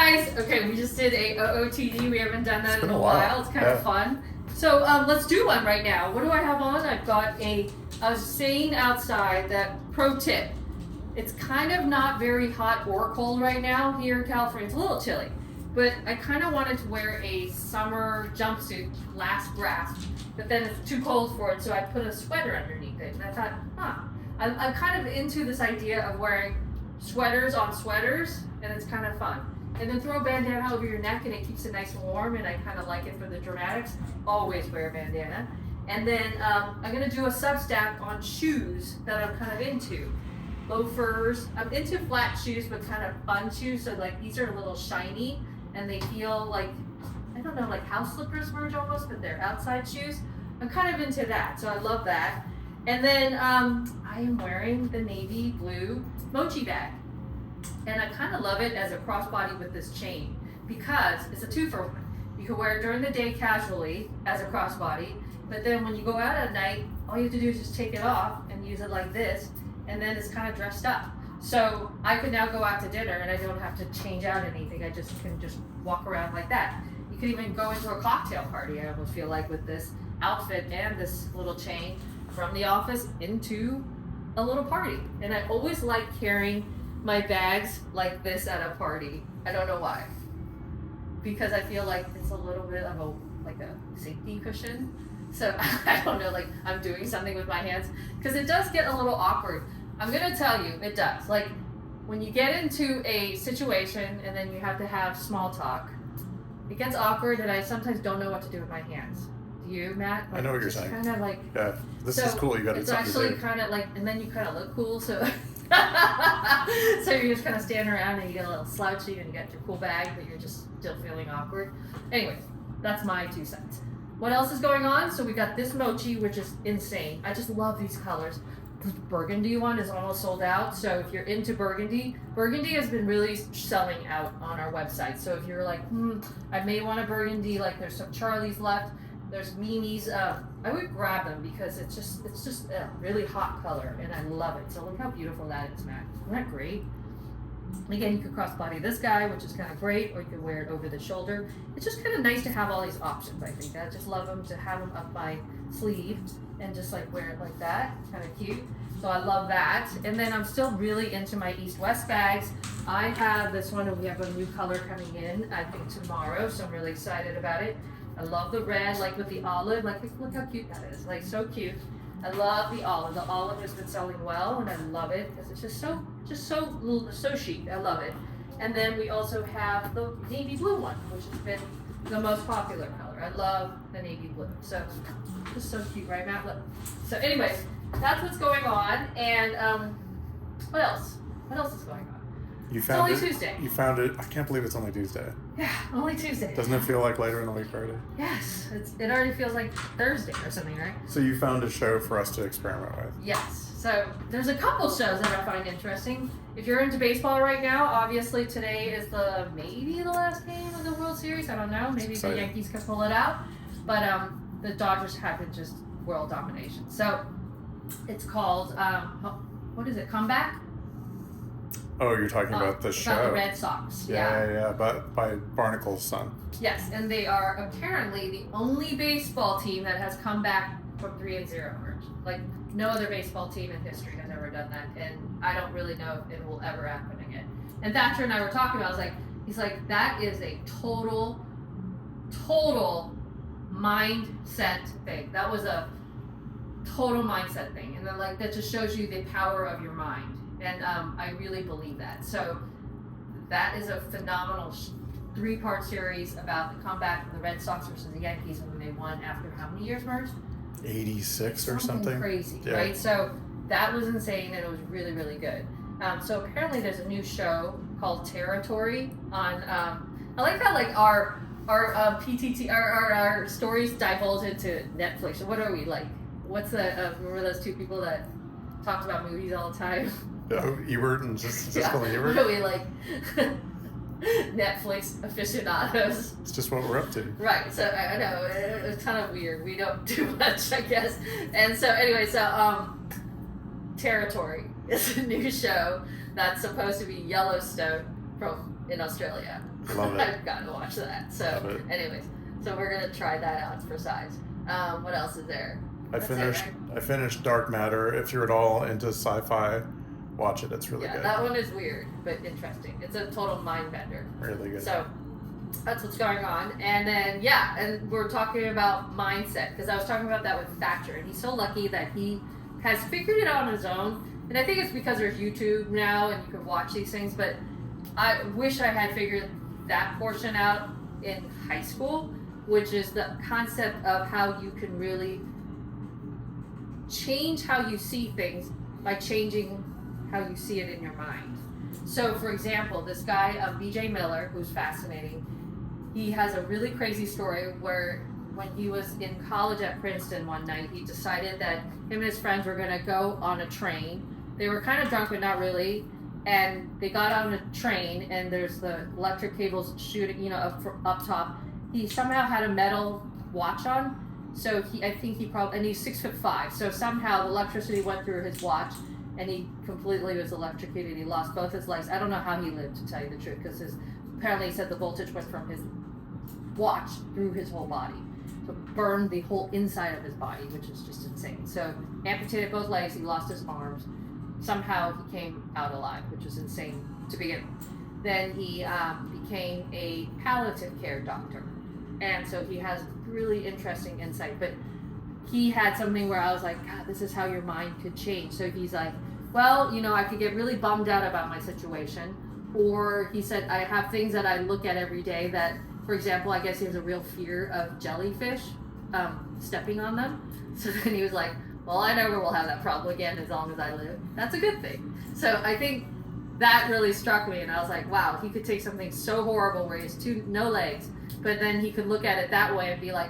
guys! Okay, we just did a OOTD. We haven't done that in a while. It's kind of fun. So let's do one right now. What do I have on? I've got I was saying outside that pro tip. It's kind of not very hot or cold right now here in California. It's a little chilly. But I kind of wanted to wear a summer jumpsuit, last grasp. But then it's too cold for it, so I put a sweater underneath it. And I thought, I'm kind of into this idea of wearing sweaters on sweaters, and it's kind of fun. And then throw a bandana over your neck, and it keeps it nice and warm, and I kind of like it for the dramatics. Always wear a bandana. And then I'm going to do a sub-stack on shoes that I'm kind of into. Loafers. I'm into flat shoes, but kind of fun shoes. So like these are a little shiny, and they feel like, I don't know, like house slippers merge almost, but they're outside shoes. I'm kind of into that, so I love that. And then I am wearing the navy blue Mochi bag. And I kind of love it as a crossbody with this chain because it's a 2-for-1. You can wear it during the day casually as a crossbody, but then when you go out at night, all you have to do is just take it off and use it like this, and then it's kind of dressed up. So I could now go out to dinner and I don't have to change out anything. I just can just walk around like that. You could even go into a cocktail party, I almost feel like, with this outfit and this little chain from the office into a little party. And I always like carrying my bags like this at a party. I don't know why. Because I feel like it's a little bit of a safety cushion. So I don't know, like I'm doing something with my hands. Because it does get a little awkward. I'm gonna tell you, it does. Like when you get into a situation and then you have to have small talk, it gets awkward and I sometimes don't know what to do with my hands. Do you, Matt? Like, I know what you're saying. Kind of like, yeah, this is cool. You got it's something actually to do. kind of like, and then you kind of look cool. So, so you're just kind of standing around and you get a little slouchy and you got your cool bag, but you're just still feeling awkward. Anyways, that's my 2 cents. What else is going on? So we got this Mochi, which is insane. I just love these colors. The burgundy one is almost sold out. So if you're into burgundy has been really selling out on our website. So if you're like, I may want a burgundy, like there's some Charlie's left, there's Mimi's. I would grab them because it's just a really hot color and I love it. So look how beautiful that is, Matt. Isn't that great? Again, you could crossbody this guy, which is kind of great, or you could wear it over the shoulder. It's just kind of nice to have all these options, I think. I just love them to have them up my sleeve and just like wear it like that. Kind of cute. So I love that. And then I'm still really into my East-West bags. I have this one, and we have a new color coming in, I think tomorrow, so I'm really excited about it. I love the red, like with the olive. Like, look how cute that is. Like, so cute. I love the olive. The olive has been selling well, and I love it because it's just so chic. I love it. And then we also have the navy blue one, which has been the most popular color. I love the navy blue. So, just so cute, right, Matt? Look. So, anyways, that's what's going on. And what else? What else is going on? It's only Tuesday. You found it. I can't believe it's only Tuesday. Yeah, only Tuesday. Doesn't it feel like later in the week already? Yes, it already feels like Thursday or something, right? So you found a show for us to experiment with. Yes. So there's a couple shows that I find interesting. If you're into baseball right now, obviously today is maybe the last game of the World Series. I don't know. Maybe the Yankees can pull it out. But the Dodgers have been just world domination. So it's called, what is it, Comeback? Oh, you're talking about the show. About the Red Sox. Yeah, but by Barnacle's son. Yes, and they are apparently the only baseball team that has come back from 3-0 merge. Like, no other baseball team in history has ever done that, and I don't really know if it will ever happen again. And Thatcher and I were talking about, he's like, that is a total mindset thing. That was a total mindset thing. And then, like, that just shows you the power of your mind. And I really believe that. So that is a phenomenal 3-part series about the comeback of the Red Sox versus the Yankees when they won after how many years merged? 86 or something. Crazy, yeah. Right? So that was insane and it was really, really good. So apparently there's a new show called Territory on, I like how like our PTT, our stories divulge into Netflix. So what are we like? What's the, remember those 2 people that talked about movies all the time? Oh, Ebert and Siskel and Ebert? What are we like? Netflix aficionados. It's just what we're up to. Right, so I know, it's kind of weird. We don't do much, I guess. And so anyway, Territory is a new show that's supposed to be Yellowstone from in Australia. Love it. I've got to watch that. So, anyways, so we're gonna try that out for size. What else is there? I finished Dark Matter. If you're at all into sci-fi, watch it. It's really good. That one is weird but interesting. It's a total mind bender. Really good. So that's what's going on. And then and we're talking about mindset, because I was talking about that with Thatcher, and he's so lucky that he has figured it out on his own. And I think it's because there's YouTube now and you can watch these things, but I wish I had figured that portion out in high school, which is the concept of how you can really change how you see things by changing how you see it in your mind. So, for example, this guy, BJ Miller, who's fascinating, he has a really crazy story where when he was in college at Princeton one night, he decided that him and his friends were going to go on a train. They were kind of drunk, but not really. And they got on a train, and there's the electric cables shooting, up top. He somehow had a metal watch on. So I think he probably, and he's 6'5". So somehow the electricity went through his watch, and he completely was electrocuted. He lost both his legs. I don't know how he lived, to tell you the truth, because apparently he said the voltage went from his watch through his whole body. So it burned the whole inside of his body, which is just insane. So amputated both legs, he lost his arms. Somehow he came out alive, which is insane to begin with. Then he became a palliative care doctor. And so he has really interesting insight. But he had something where I was like, God, this is how your mind could change. So he's like, well, I could get really bummed out about my situation. Or he said, I have things that I look at every day that, for example, I guess he has a real fear of jellyfish stepping on them. So then he was like, well, I never will have that problem again as long as I live. That's a good thing. So I think that really struck me, and I was like, wow, he could take something so horrible where he has no legs, but then he could look at it that way and be like,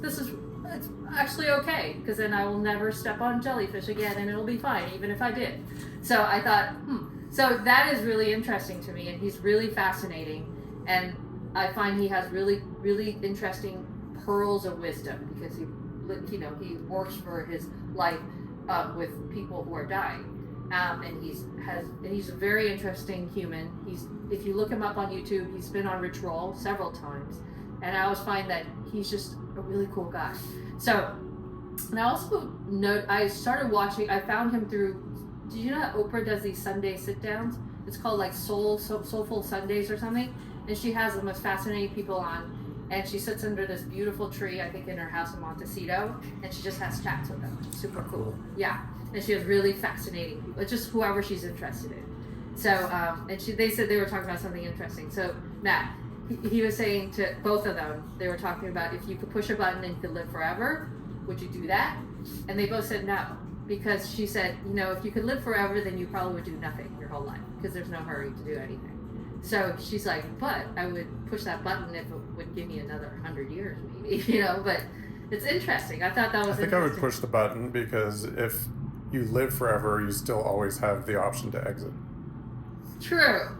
it's actually okay, because then I will never step on jellyfish again, and it'll be fine, even if I did. So I thought, So that is really interesting to me, and he's really fascinating, and I find he has really, really interesting pearls of wisdom, because he works for his life with people who are dying, and he's a very interesting human. If you look him up on YouTube, he's been on Rich Roll several times, and I always find that he's just a really cool guy. So, and I also I started watching. I found him through. Did you know that Oprah does these Sunday sit-downs? It's called like Soulful Sundays or something, and she has the most fascinating people on. And she sits under this beautiful tree, I think in her house in Montecito, and she just has chats with them. Super cool. Yeah. And she has really fascinating people. It's just whoever she's interested in. So, and they said they were talking about something interesting. So, Matt, he was saying to both of them, they were talking about if you could push a button and you could live forever, would you do that? And they both said no. Because she said, if you could live forever, then you probably would do nothing your whole life, because there's no hurry to do anything. So she's like, but I would push that button if it would give me another 100 years, maybe, but it's interesting. I thought that was I think I would push the button, because if you live forever, you still always have the option to exit. True.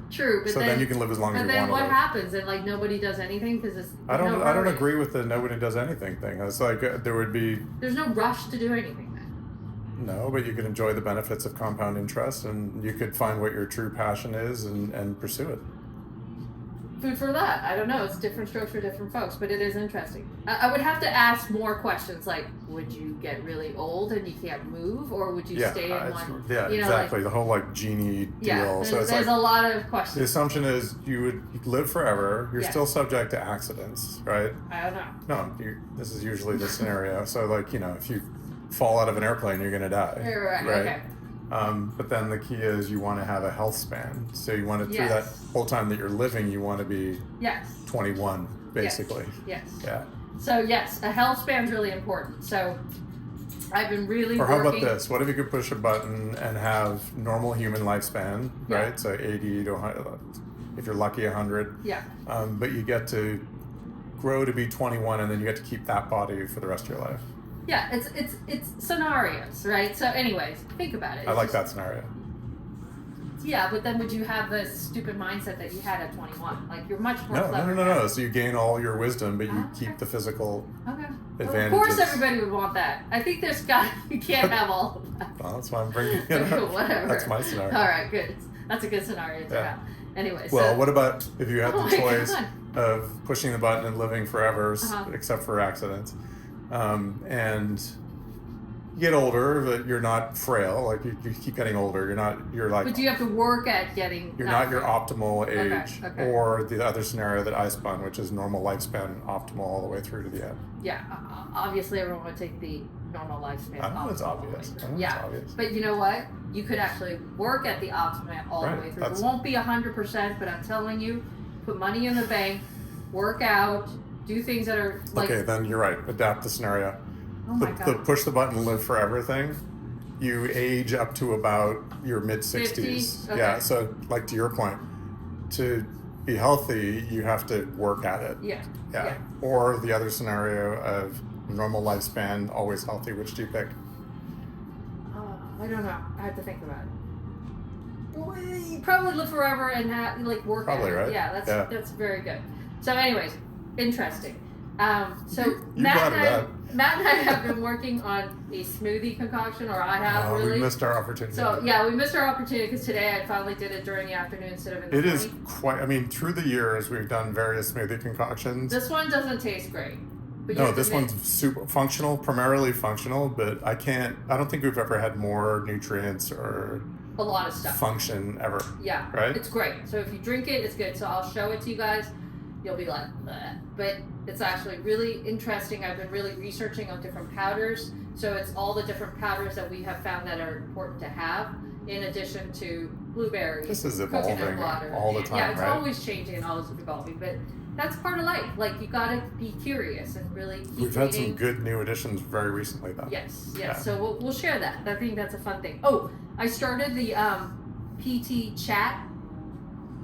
But so then you can live as long as you want to live. And then what happens? And nobody does anything because I don't agree with the nobody does anything thing. It's like there's no rush to do anything then. No, but you could enjoy the benefits of compound interest, and you could find what your true passion is and pursue it. Food for that. I don't know. It's different strokes for different folks, but it is interesting. I would have to ask more questions, like, would you get really old and you can't move, or would you stay in one? Yeah, exactly. The whole genie deal. Yeah, there's a lot of questions. The assumption is you live forever. You're still subject to accidents, right? I don't know. No, this is usually the scenario. So, if you fall out of an airplane, you're going to die. Right? Okay. But then the key is you want to have a health span. So you want to, through that whole time that you're living, you want to be 21, basically. Yes. Yeah. So yes, a health span's really important. So I've been really Or how about this? What if you could push a button and have normal human lifespan, right? So 80 to 100, if you're lucky, 100. Yeah. But you get to grow to be 21, and then you get to keep that body for the rest of your life. Yeah, it's scenarios, right? So anyways, think about it. I like that scenario. Yeah, but then would you have the stupid mindset that you had at 21? You're much more clever. No. So you gain all your wisdom, but you keep the physical advantages. Well, of course everybody would want that. I think you can't have all of that. Well, that's why I'm bringing it up. Whatever. That's my scenario. All right, good. That's a good scenario to have. Anyway. Well, what about if you had the choice of pushing the button and living forever, except for accidents, and you get older, but you're not frail. Like you keep getting older. You're like. But do you have to work at getting? You're not your optimal age, or the other scenario that I spun, which is normal lifespan, optimal all the way through to the end. Yeah, obviously everyone would take the normal lifespan. I know it's obvious. It's obvious. But you know what? You could actually work at the optimal all the way through. It won't be 100%, but I'm telling you, put money in the bank, work out, do things that are like. Okay, then you're right. Adapt the scenario. Oh my God. The push the button, live forever thing. You age up to about your mid 60s. Okay. Yeah. So, like to your point, to be healthy, you have to work at it. Yeah. Or the other scenario of normal lifespan, always healthy. Which do you pick? I don't know. I have to think about it. Probably live forever and work. Probably, at it. Right? Yeah, that's very good. So, anyways, interesting. So you Matt and I have been working on a smoothie concoction, or I have really. We missed our opportunity. So yeah, we missed our opportunity because today I finally did it during the afternoon instead of in the morning. It is quite. I mean, through the years we've done various smoothie concoctions. This one doesn't taste great. No, this one's super functional, primarily functional, but I don't think we've ever had more nutrients or a lot of stuff function ever. Yeah, right. It's great. So if you drink it, it's good. So I'll show it to you guys. You'll be like, bleh. But it's actually really interesting. I've been really researching on different powders. So it's all the different powders that we have found that are important to have, in addition to blueberries. This is evolving coconut water. all the time, Yeah, it's right? always changing and always evolving. But that's part of life. Like, you gotta be curious and really keep We've had reading. some good new additions very recently, though. Yes. Yeah. So we'll share that. I think that's a fun thing. Oh, I started the PT chat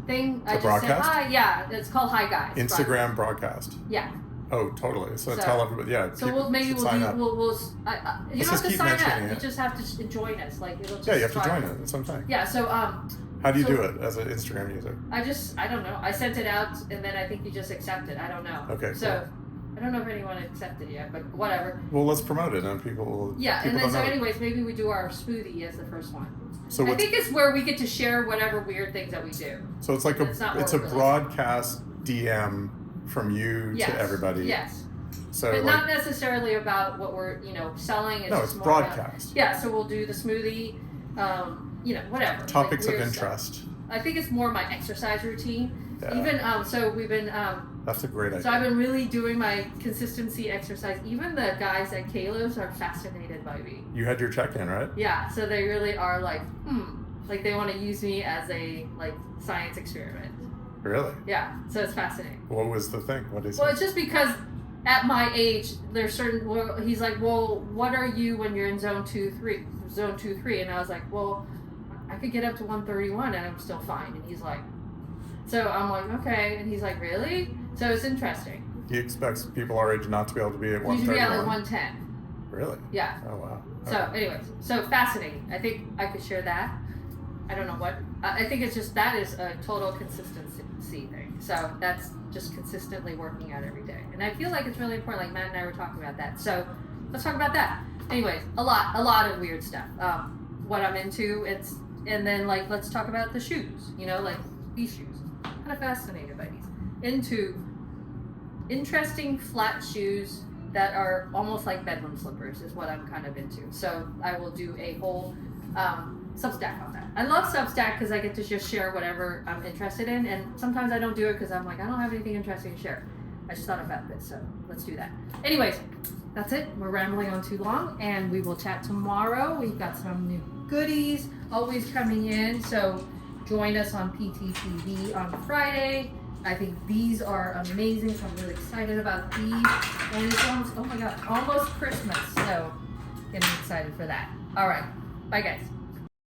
thing. The I just broadcast? said hi. Yeah, it's called Hi Guys. Instagram broadcast. Yeah. Oh, totally. So tell everybody. Yeah. So we'll sign up. You don't have to sign up. You just have to join us. Like, it'll just. Yeah, you have to join it. That's what I'm saying. Yeah. So How do you do it as an Instagram user? I don't know. I sent it out, and then I think you just accept it. I don't know. Okay. So. Cool. I don't know if anyone accepted yet, but whatever. Well, let's promote it, and people will. Yeah, people and then don't know. anyways, maybe we do our smoothie as the first one. So I think it's where we get to share whatever weird things that we do. So it's like it's a broadcast DM from you to everybody. Yes. So but not necessarily about what we're selling. It's broadcast. So we'll do the smoothie, whatever. Topics of interest. Stuff. I think it's more my exercise routine. Yeah. Even so we've been. That's a great idea. So I've been really doing my consistency exercise. Even the guys at Kalos are fascinated by me. You had your check-in, right? Yeah. So they really are like, like they want to use me as a science experiment. Really? Yeah. So it's fascinating. What was the thing? What is? Well, it's just because at my age, there's certain. Well, he's like, well, what are you when you're in zone 2-3? Zone 2-3, and I was like, well, I could get up to 131 and I'm still fine. And he's like, so I'm like, okay. And he's like, really? So it's interesting. He expects people our age not to be able to be at 131. You should be at 110. Really? Yeah. Oh wow. So, anyways, so fascinating. I think I could share that. I don't know what. I think it's just that is a total consistency thing. So that's just consistently working out every day, and I feel like it's really important. Like Matt and I were talking about that. So let's talk about that. Anyways, a lot of weird stuff. What I'm into. And then let's talk about the shoes. These shoes. I'm kind of fascinated by these. Into interesting flat shoes that are almost like bedroom slippers is what I'm kind of into. So I will do a whole Substack on that. I love Substack because I get to just share whatever I'm interested in, and sometimes I don't do it because I'm like, I don't have anything interesting to share. I just thought about this, so let's do that. Anyways, that's it. We're rambling on too long, and we will chat tomorrow. We've got some new goodies always coming in, so join us on PTTV on Friday. I think these are amazing, so I'm really excited about these. And it's almost, oh my god, almost Christmas, so getting excited for that. All right, bye guys.